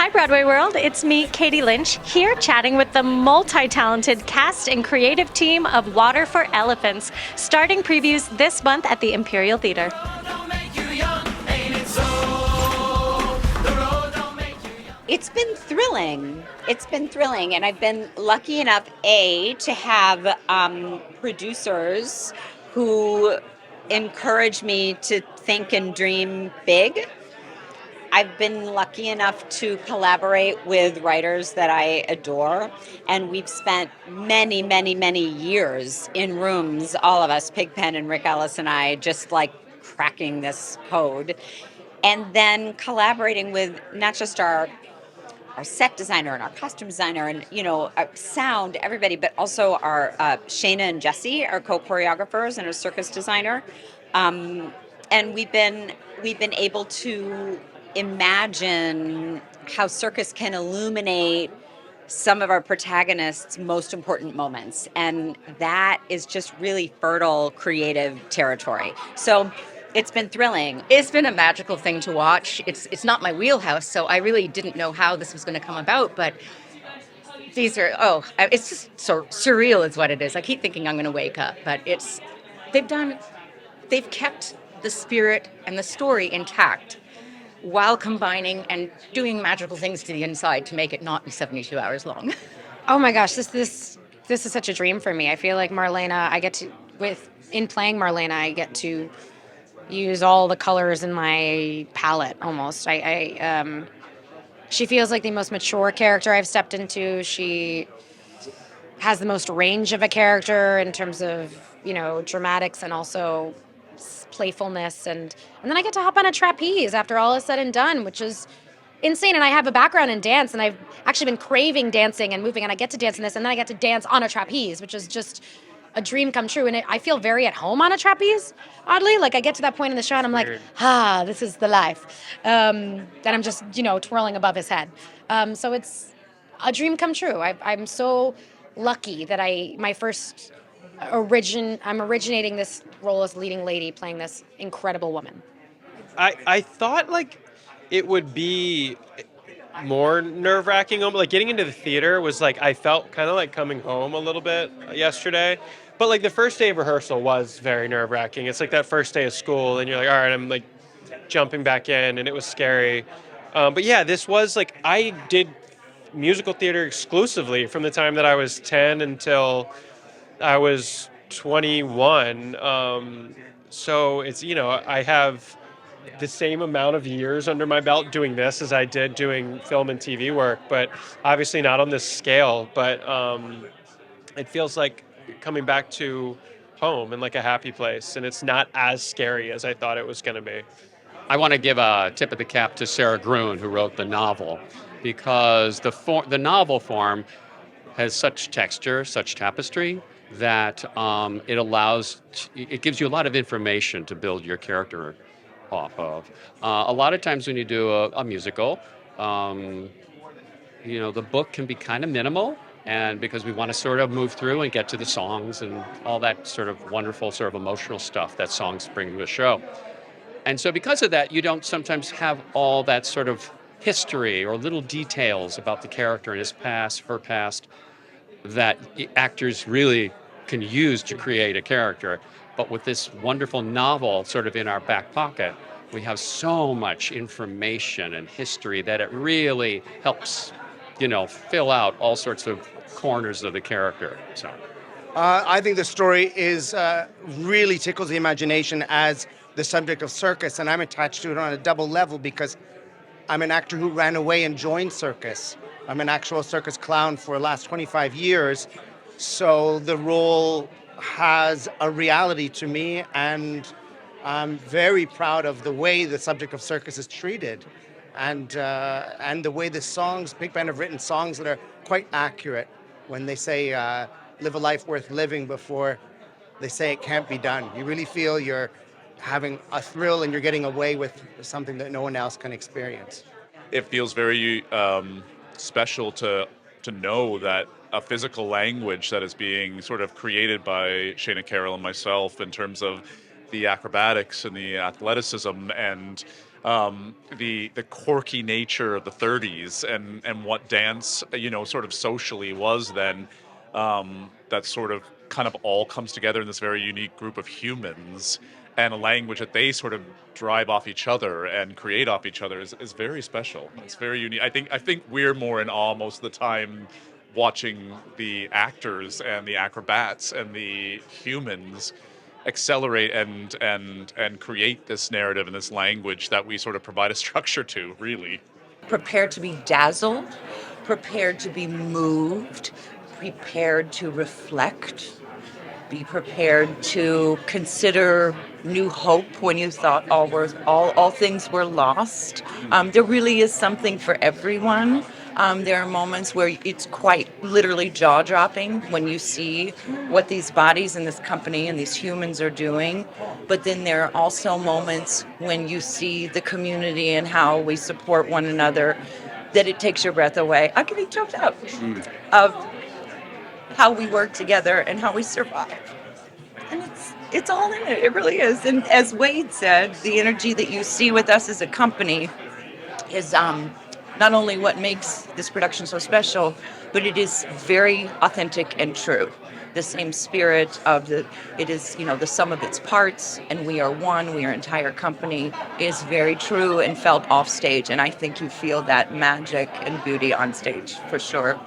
Hi, Broadway World. It's me, Katie Lynch, here chatting with the multi-talented cast and creative team of Water for Elephants, starting previews this month at the Imperial Theater. It's been thrilling. It's been thrilling, and I've been lucky enough, to have producers who encourage me to think and dream big. I've been lucky enough to collaborate with writers that I adore, and we've spent many, many, many years in rooms, all of us, Pigpen and Rick Ellis and I, just like cracking this code. And then collaborating with not just our set designer and our costume designer and our sound, everybody, but also our Shayna and Jesse, our co-choreographers and our circus designer, and we've been able to imagine how circus can illuminate some of our protagonists' most important moments, and that is just really fertile creative territory. So it's been thrilling. It's been a magical thing to watch. It's not my wheelhouse, so I really didn't know how this was going to come about, but it's just so surreal is what it is. I keep thinking I'm going to wake up, but they've kept the spirit and the story intact while combining and doing magical things to the inside to make it not be 72 hours long. Oh my gosh, this is such a dream for me. I feel like Marlena, in playing Marlena, I get to use all the colors in my palette almost. She feels like the most mature character I've stepped into. She has the most range of a character in terms of, dramatics and also playfulness. And then I get to hop on a trapeze after all is said and done, which is insane. And I have a background in dance, and I've actually been craving dancing and moving, and I get to dance in this, and then I get to dance on a trapeze, which is just a dream come true. And I feel very at home on a trapeze, oddly. Like I get to that point in the show and I'm like, this is the life. That I'm just, twirling above his head. So it's a dream come true. I'm so lucky that I'm originating this role as leading lady, playing this incredible woman. I thought like it would be more nerve-wracking. Like getting into the theater was like, I felt kind of like coming home a little bit yesterday. But like the first day of rehearsal was very nerve-wracking. It's like that first day of school and you're like, all right, I'm like jumping back in, and it was scary. But yeah, this was like, I did musical theater exclusively from the time that I was 10 until I was 21. So it's, I have the same amount of years under my belt doing this as I did doing film and TV work, but obviously not on this scale. But it feels like coming back to home and like a happy place, and it's not as scary as I thought it was going to be. I want to give a tip of the cap to Sarah Gruen, who wrote the novel, because the novel form has such texture, such tapestry, that it gives you a lot of information to build your character off of. A lot of times when you do a musical, the book can be kind of minimal, and because we want to sort of move through and get to the songs and all that sort of wonderful sort of emotional stuff that songs bring to a show. And so because of that, you don't sometimes have all that sort of history or little details about the character and his past, her past, that actors really can use to create a character. But with this wonderful novel sort of in our back pocket, we have so much information and history that it really helps, fill out all sorts of corners of the character. So, I think the story is really tickles the imagination as the subject of circus, and I'm attached to it on a double level because I'm an actor who ran away and joined circus. I'm an actual circus clown for the last 25 years, so the role has a reality to me, and I'm very proud of the way the subject of circus is treated, and the way the songs, Pigpen have written songs that are quite accurate when they say live a life worth living before they say it can't be done. You really feel you're having a thrill and you're getting away with something that no one else can experience. It feels very special to know that a physical language that is being sort of created by Shayna Carroll and myself in terms of the acrobatics and the athleticism and the quirky nature of the 30s and what dance, sort of socially was then. That sort of kind of all comes together in this very unique group of humans, and a language that they sort of drive off each other and create off each other is very special. It's very unique. I think we're more in awe most of the time watching the actors and the acrobats and the humans accelerate and create this narrative and this language that we sort of provide a structure to, really. Prepared to be dazzled, prepared to be moved, prepared to reflect, be prepared to consider new hope when you thought all things were lost. There really is something for everyone. There are moments where it's quite literally jaw-dropping when you see what these bodies and this company and these humans are doing. But then there are also moments when you see the community and how we support one another that it takes your breath away. I'm getting choked up of how we work together and how we survive. And it's all in it. It really is. And as Wade said, the energy that you see with us as a company is not only what makes this production so special, but it is very authentic and true. The same spirit of it is, the sum of its parts, and we are one, we are entire company, is very true and felt off stage. And I think you feel that magic and beauty on stage for sure.